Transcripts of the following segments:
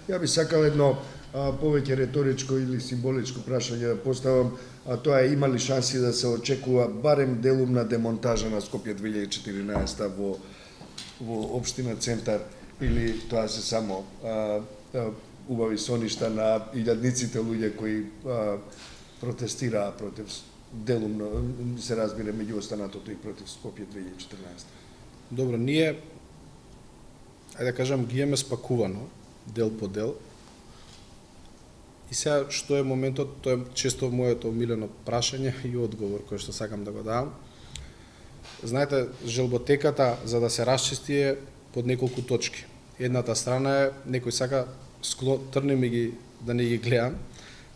Ја би сакал едно повеќе реторичко или символичко прашање да поставам, а тоа е има ли шанси да се очекува барем делумна демонтажа на Скопје 2014 во општина Центар, или тоа се само убави соништа на илјадниците луѓе кои протестираа против делумно, се разбира, меѓу останатото и против Скопје 2014. Добро, ние, ајде да кажам, ги имаме спакувано, дел по дел. И сега, што е моментот, тоа е често моето омилено прашање и одговор кој што сакам да го дадам. Знаете, желботеката за да се расчисти е под неколку точки. Едната страна е, некој сака трни ми ги, да не ги гледам,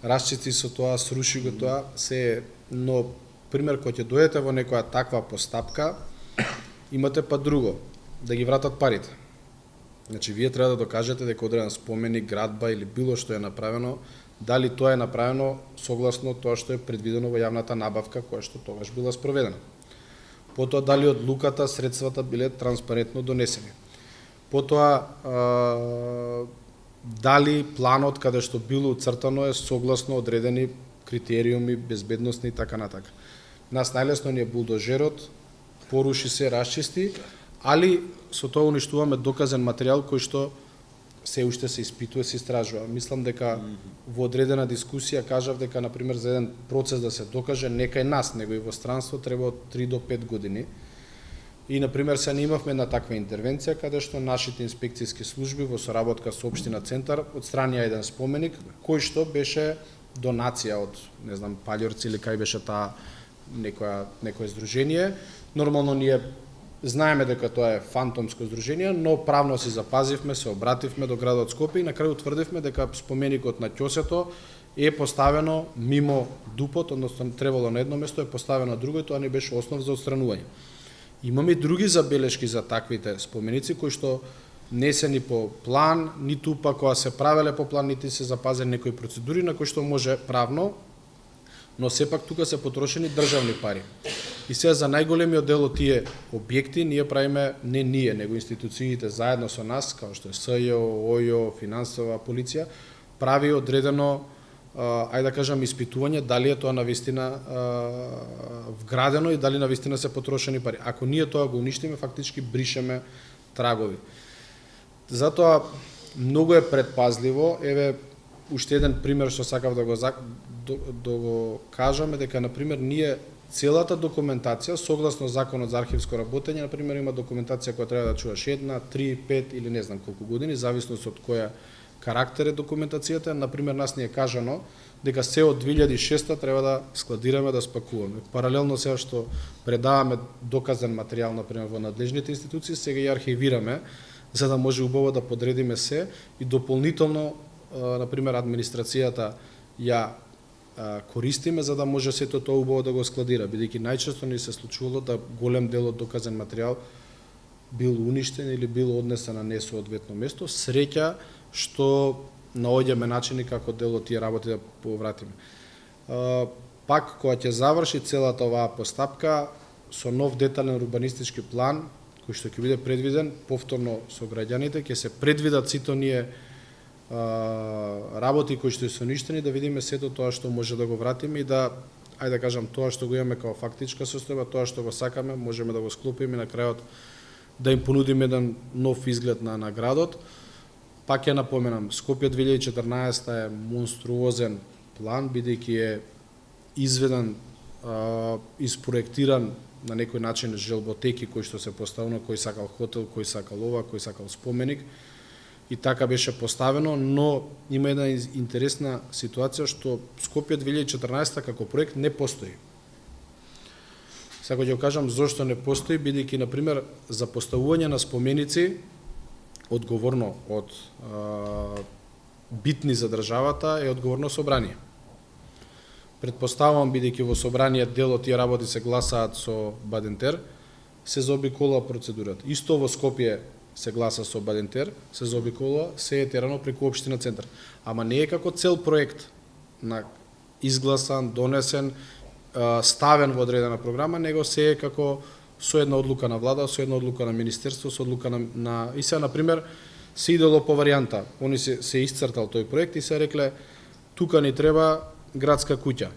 расчисти со тоа, сруши го тоа, се, но, пример, кога ќе дојдете во некоја таква постапка, имате па друго, да ги вратат парите. Значи, вие треба да докажете дека одреден споменик, градба или било што е направено, дали тоа е направено согласно тоа што е предвидено во јавната набавка која што тогаш била спроведена. Потоа, дали од луката средствата биле транспарентно донесени. Потоа, дали планот каде што било уцртано е согласно одредени критериуми, безбедносни и така натака. Нас најлесно ни е булдожерот, поруши се, расчисти, али со тоа уништуваме доказен материјал кој што се уште се испитува, се истражува. Мислам дека во одредена дискусија кажав дека, например, за еден процес да се докаже, не кај нас, него и во странство треба од 3 до 5 години. И, например, се имавме една таква интервенција, каде што нашите инспекцијски служби во соработка со Општина Центар отстранија еден споменик, кој што беше донација од, не знам, Палјорци или кај беше таа некое здружение. Нормално ние знаеме дека тоа е фантомско здружение, но правно си запазивме, се обративме до градот Скопје и на крај утврдивме дека споменикот на ќосето е поставено мимо дупот, односно требало на едно место, е поставено на друго и тоа не беше основ за отстранување. Имаме и други забелешки за таквите споменици кои што не се ни по план, ниту па кога се правеле по план, нити се запазени некои процедури на кои што може правно, но сепак тука се потрошени државни пари. И сега за најголемиот дел од тие објекти ние правиме, не ние, него институциите заедно со нас, као што е СЈО, ОЈО, финансова, полиција, прави одредено, ајде да кажам, испитување дали е тоа навистина вградено и дали навистина се потрошени пари. Ако ние тоа го уништиме, фактички бришеме трагови. Затоа многу е предпазливо, еве уште еден пример што сакав да го кажаме, дека, например, ние целата документација, согласно Законот за архивско работење, например, има документација која треба да чуваш 1, 3, 5 или не знам колку години, зависност од која карактер е документацијата. Например, нас ни е кажано дека се од 2006 треба да складираме, да спакуваме. Паралелно сега што предаваме доказен материјал, например, во надлежните институции, сега и архивираме, за да може убаво да подредиме се и дополнително, например, администрацијата ја користиме за да може сето тоа убаво да го складира, бидејќи најчесто ни се случувало да голем дел од доказен материјал бил уништен или бил однесен на несоодветно место. Среќа што наоѓаме начини како дел од тие работи да повратиме. Пак, кога ќе заврши целата оваа постапка, со нов детален урбанистички план, кој што ќе биде предвиден повторно со граѓаните, ќе се предвидат сите оние работи кои што се уништени, да видиме сето тоа што може да го вратиме и да, ајде да кажам, тоа што го имаме како фактичка состојба, тоа што го сакаме, можеме да го склопиме и на крајот да им понудиме еден нов изглед на градот. Пак ја напоменам, Скопје 2014 е монструозен план, бидејќи е изведен, испроектиран на некој начин желботеки кои што се поставено, кој сакал хотел, кој сакал ова, кој сакал споменик. И така беше поставено, но има една интересна ситуација што Скопје 2014 како проект не постои. Сега ќе го кажам зошто не постои, бидејќи, например, за поставување на споменици одговорно од битни за државата е одговорно собрание. Предпоставувам, бидејќи во собрание дел од тие работи се гласаат со Бадентер, се заобиколува процедурата. Исто во Скопје се гласа со Бадентер, се заобиколува, се е терано преку Општина Центар. Ама не е како цел проект на изгласан, донесен, ставен во одредена програма, него се е како со една одлука на влада, со една одлука на министерство, со одлука на и сега, например, се идело по варијанта. Они се исцртал тој проект и се рекле тука ни треба градска куќа.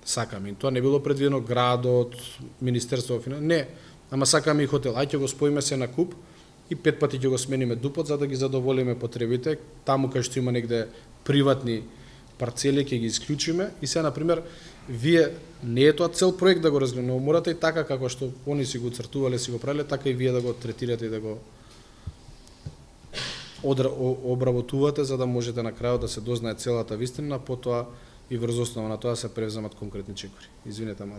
Сакаме. Тоа не било предвидено градот, Министерство не, ама сакаме и хотел. Ај ќе го споиме се на куп и 5 пати ќе го смениме дупот за да ги задоволиме потребите. Таму кај што има негде приватни парцели ќе ги исклучиме и се на пример вие не е тоа цел проект да го разгледаме, морате и така како што они си го цртувале, си го правеле, така и вие да го третирате и да го обработувате за да можете на крајот да се дознае целата вистина, потоа и врз основа на тоа се превземат конкретни чекори. Извинете,